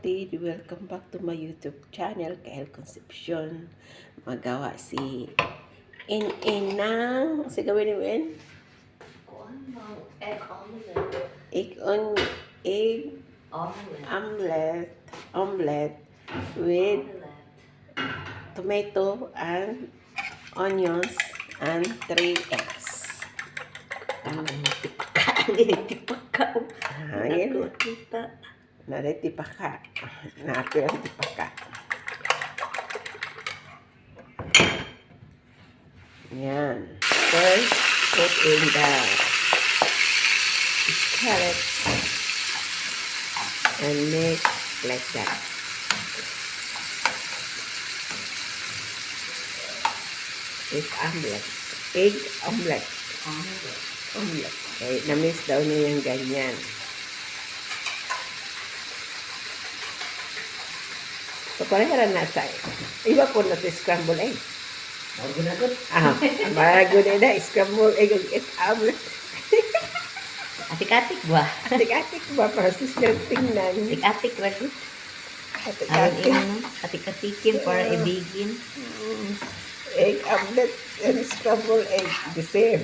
kapatid, welcome back to my YouTube channel, Kael Concepcion. Magawa si In ng, gawin mo In? Egg omelette. Egg omelette with tomato and onions and 3 eggs. Tipaka. Ayun. Kita. Tipaka. Napil ang tipaka. Yan. First, put in the carrots and mix like that. Egg omelette. Okay, na-mix daw niya yung ganyan. So, pareha na nasa. Iba po na ito scramble egg. Maragod na scramble egg ang omelette. Atik-atik ba? Atik-atik ba? Para sister tingnan. Atik-atik ba? Atik-atik. Atik-atikin para ibigin. Egg omelette and scramble egg. The same.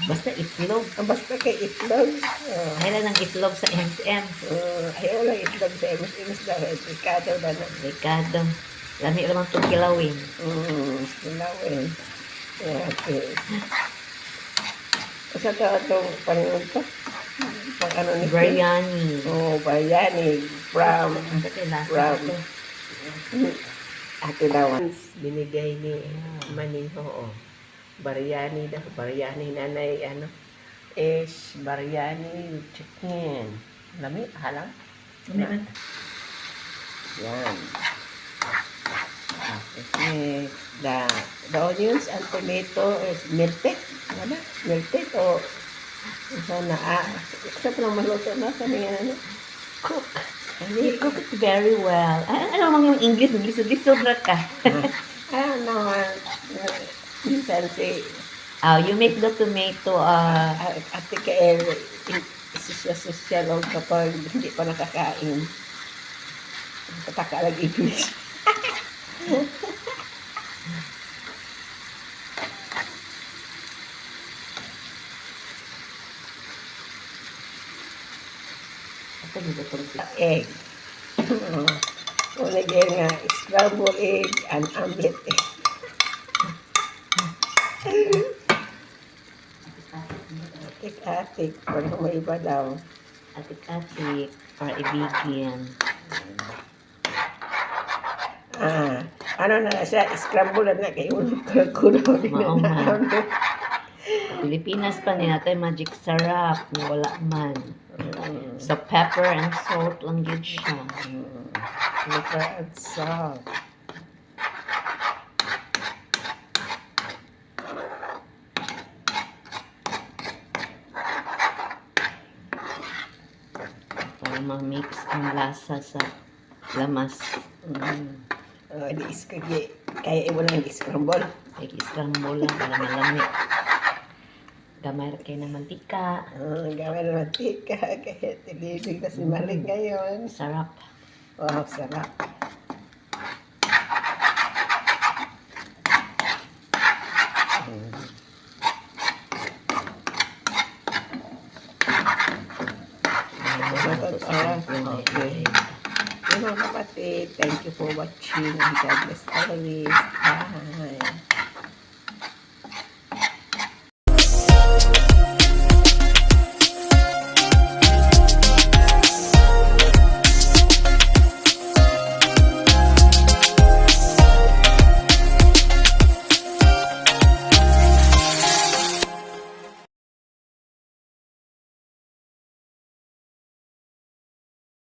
Basta itlog. Basta kay itlog. Ayaw ng itlog sa M&M. Ayaw lang itlog sa MS dahil Ricardo na lang. Ricardo. Lami lamang itong kilawin. Kilawin. Okay. Kasi itong panunod to? Pang ano nito? Biryani. Biryani. From Ate Dawan. Binigay ni Maninho. Biryani daw. Biryani nanay, is biryani with chicken. Lami, halang? Yan. Okay. The onions and tomato is melted. Ano? Melted o sana sa lang maluto na sa mga Cook. You cook it very well. Ano mang yung English? English sobra ka. Minsan si You make the tomato, Ate Kael, social kapag hindi pa nakakain. Pataka lang English. Egg. Lagyan nga scrambled egg and omelette egg. Atik-atik. Parang may iba daw. atik-atik para ibigin. Ano na siya? Scramble na kayo. Kulo din na. Pilipinas pa niya tayo magic sarap. Wala man. So pepper and salt lang yun siya. Pepper and salt. Para ma-mix ang lasa sa lamas. Kaya iwan lang i-scramble. I-scramble lang para malami. Gamay kayo ng mantika. Gamay ng mantika. Kaya tinibig na si Maling ngayon. Sarap. Wow, sarap. Okay. Mga kapatid, thank you for watching and God bless always. Bye.